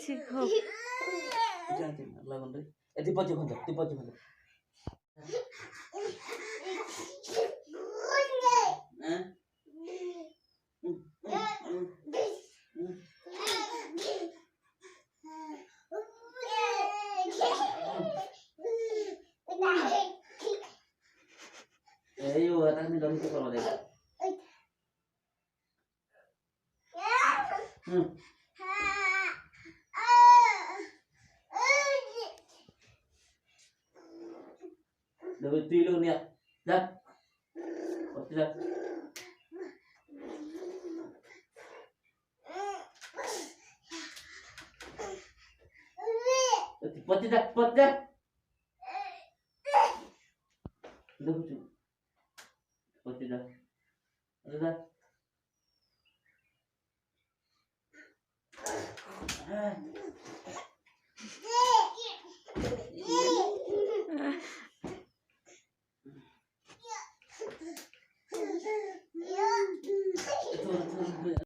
শিখো। জানতে না লাগুন রে এ দীপজ খন্দ হ্যাঁ এই ও তাহলে জমি তো করব দেখ তুই লোক নিয়ে যা করতে যা পড়তে যা দেখো পড়তে যা যা হ্যাঁ